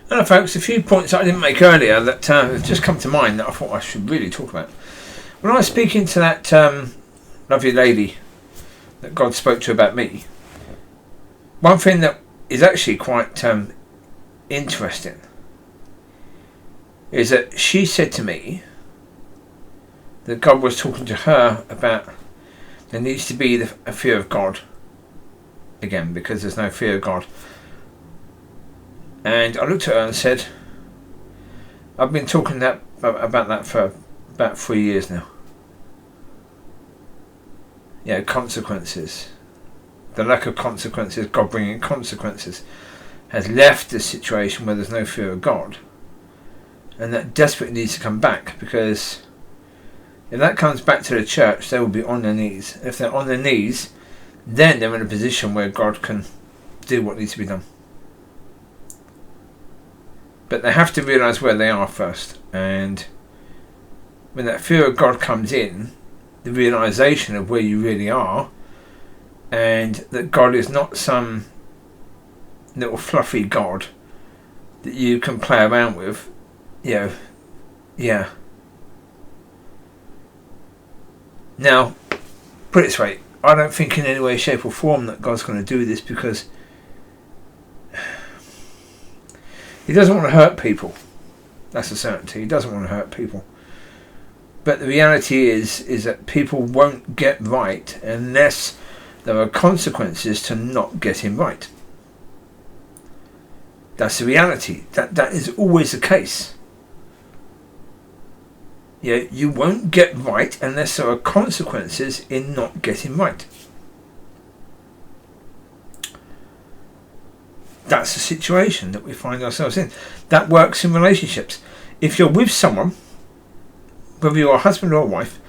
Hello folks, a few points that I didn't make earlier that have just come to mind that I thought I should really talk about. When I was speaking to that lovely lady that God spoke to about me, one thing that is actually quite interesting is that she said to me that God was talking to her about there needs to be a fear of God again, because there's no fear of God. And I looked at her and said, I've been talking about that for about 3 years now. Yeah, consequences. The lack of consequences, God bringing consequences, has left a situation where there's no fear of God. And that desperately needs to come back, because if that comes back to the church, they will be on their knees. If they're on their knees, then they're in a position where God can do what needs to be done. But they have to realise where they are first. And when that fear of God comes in, the realisation of where you really are, and that God is not some little fluffy God that you can play around with, yeah. Now, put it this way, I don't think in any way, shape or form that God's going to do this, because He doesn't want to hurt people. That's a certainty. He doesn't want to hurt people. But the reality is that people won't get right unless there are consequences to not getting right. That's the reality. That is always the case. Yeah, you won't get right unless there are consequences in not getting right. That's the situation that we find ourselves in. That works in relationships. If you're with someone, whether you're a husband or a wife,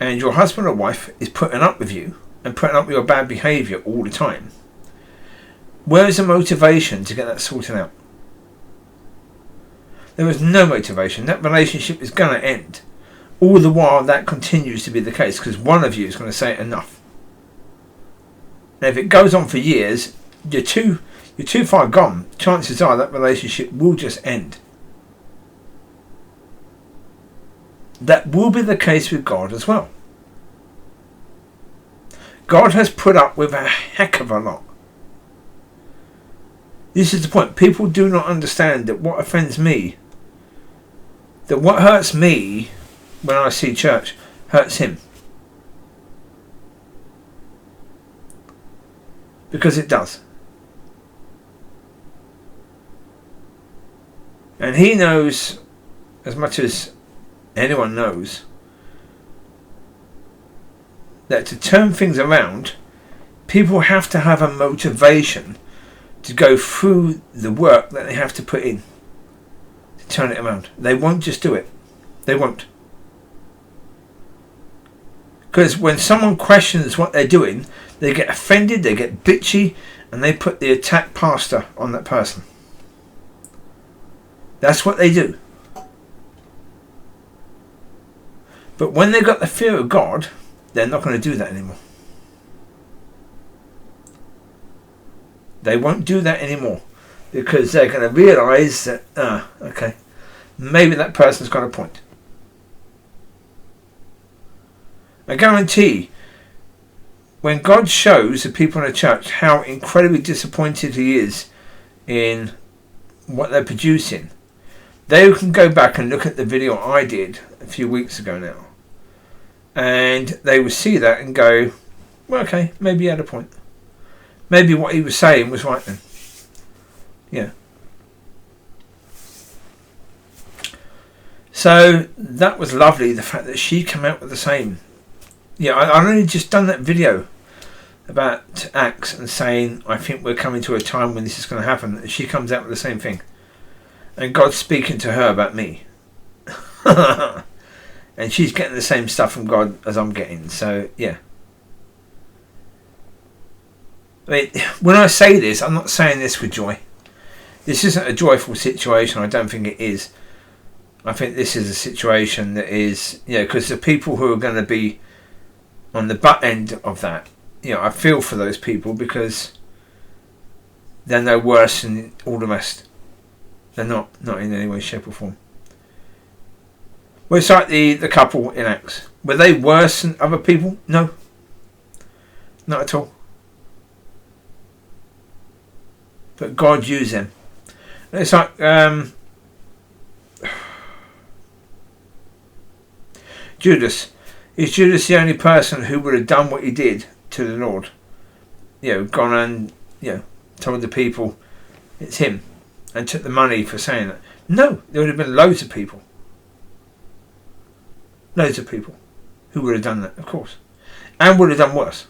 and your husband or wife is putting up with you and putting up with your bad behaviour all the time, where is the motivation to get that sorted out? There is no motivation. That relationship is going to end. All the while that continues to be the case, because one of you is going to say enough. And if it goes on for years, you're too far gone. Chances are that relationship will just end. That will be the case with God as well. God has put up with a heck of a lot. This is the point. People do not understand that what offends me, that what hurts me when I see church, hurts him. Because it does. And he knows, as much as anyone knows, that to turn things around, people have to have a motivation to go through the work that they have to put in to turn it around. They won't just do it. They won't. Because when someone questions what they're doing, they get offended, they get bitchy, and they put the attack pastor on that person. That's what they do. But when they've got the fear of God, they're not going to do that anymore. They won't do that anymore, because they're going to realise that, okay, maybe that person's got a point. I guarantee, when God shows the people in the church how incredibly disappointed He is in what they're producing, they can go back and look at the video I did a few weeks ago now, and they will see that and go, well, okay, maybe he had a point. Maybe what he was saying was right then. Yeah. So that was lovely, the fact that she came out with the same. Yeah, I only just done that video about Acts and saying, I think we're coming to a time when this is going to happen. And she comes out with the same thing. And God's speaking to her about me. And she's getting the same stuff from God as I'm getting. So, yeah. I mean, when I say this, I'm not saying this with joy. This isn't a joyful situation. I don't think it is. I think this is a situation that is, because the people who are going to be on the butt end of that, I feel for those people, because they're no worse than all the rest. They're not in any way, shape or form. Well, it's like the couple in Acts. Were they worse than other people? No. Not at all. But God used them. It's like Judas. Is Judas the only person who would have done what he did to the Lord? Gone and told the people it's him and took the money for saying that. No, there would have been loads of people. Loads of people who would have done that, of course. And would have done worse.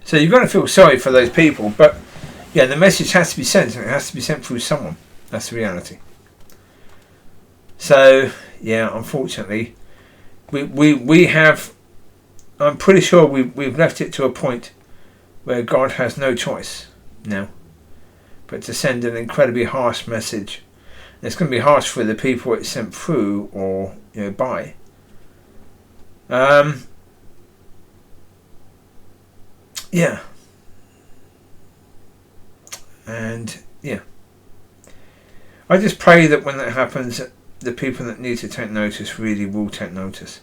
So you've got to feel sorry for those people, but the message has to be sent, and it has to be sent through someone. That's the reality. So, unfortunately, we have, I'm pretty sure we've left it to a point where God has no choice now but to send an incredibly harsh message. And it's going to be harsh for the people it's sent through or by. And I just pray that when that happens, the people that need to take notice really will take notice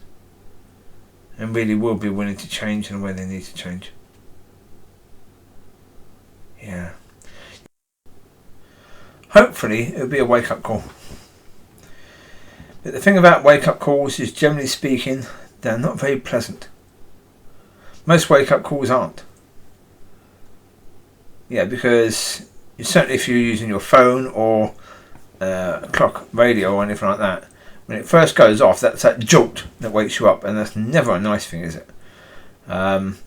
and really will be willing to change in the way they need to change. Hopefully it'll be a wake-up call. But the thing about wake-up calls is, generally speaking, they're not very pleasant. Most wake-up calls aren't. Because certainly if you're using your phone or a clock, radio or anything like that, when it first goes off, that's that jolt that wakes you up, and that's never a nice thing, is it? But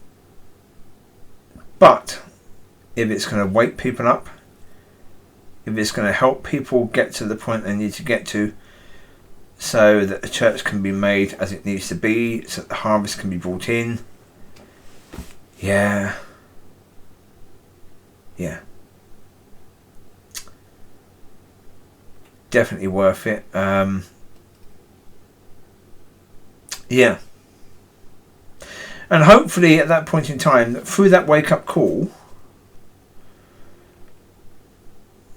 if it's going to wake people up, if it's going to help people get to the point they need to get to, so that the church can be made as it needs to be, so that the harvest can be brought in, definitely worth it. And hopefully at that point in time, through that wake-up call,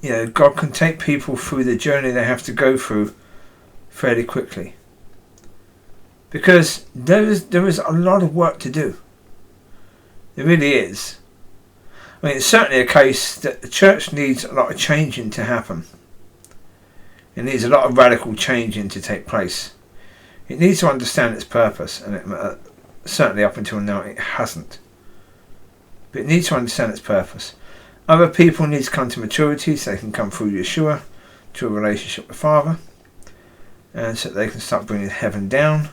God can take people through the journey they have to go through fairly quickly. Because there is a lot of work to do. There really is. I mean, it's certainly a case that the church needs a lot of changing to happen. It needs a lot of radical changing to take place. It needs to understand its purpose, and certainly up until now it hasn't. But it needs to understand its purpose. Other people need to come to maturity so they can come through Yeshua to a relationship with Father, and so they can start bringing heaven down.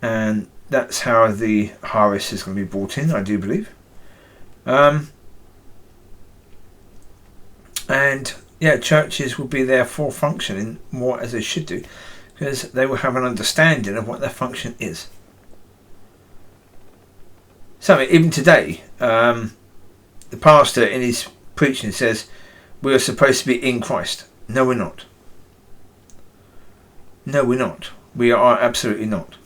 And that's how the harvest is going to be brought in, I do believe. Churches will be therefore functioning more as they should do, because they will have an understanding of what their function is. So even today, the pastor in his preaching says we are supposed to be in Christ. No, we're not. No, we're not. We are absolutely not.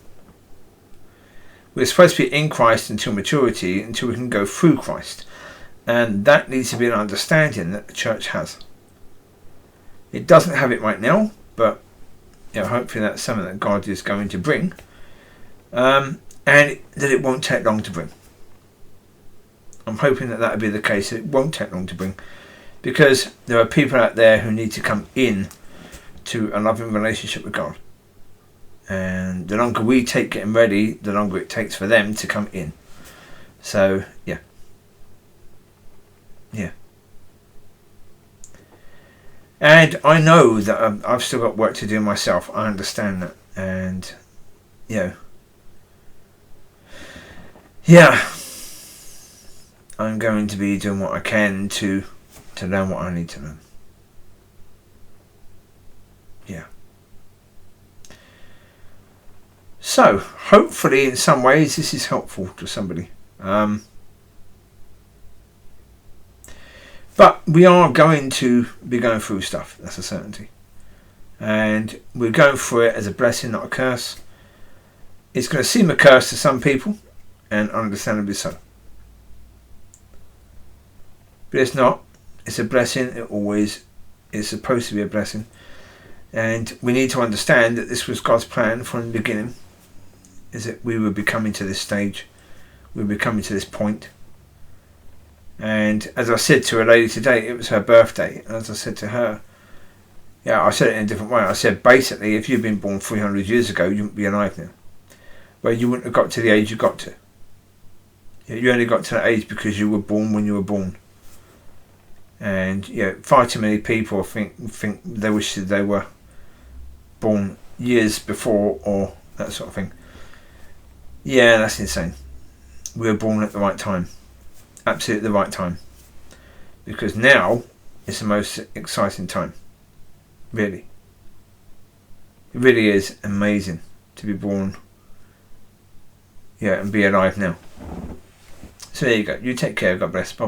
We're supposed to be in Christ until maturity, until we can go through Christ. And that needs to be an understanding that the church has. It doesn't have it right now, but hopefully that's something that God is going to bring. And that it won't take long to bring. I'm hoping that will be the case. It won't take long to bring. Because there are people out there who need to come in to a loving relationship with God. And the longer we take getting ready, the longer it takes for them to come in. So, yeah. And I know that I've still got work to do myself. I understand that. And, I'm going to be doing what I can to learn what I need to learn. So, hopefully in some ways this is helpful to somebody. But we are going to be going through stuff, that's a certainty. And we're going through it as a blessing, not a curse. It's going to seem a curse to some people, and understandably so. But it's not. It's a blessing. It always is supposed to be a blessing. And we need to understand that this was God's plan from the beginning, is that we would be coming to this stage. We would be coming to this point. And as I said to a lady today, it was her birthday. And as I said to her, I said it in a different way. I said, basically, if you'd been born 300 years ago, you wouldn't be alive now. Well, you wouldn't have got to the age you got to. You only got to that age because you were born when you were born. And far too many people think they wish that they were born years before or that sort of thing. Yeah, that's insane. We were born at the right time. Absolutely the right time. Because now is the most exciting time. Really. It really is amazing to be born. And be alive now. So there you go. You take care. God bless. Bye.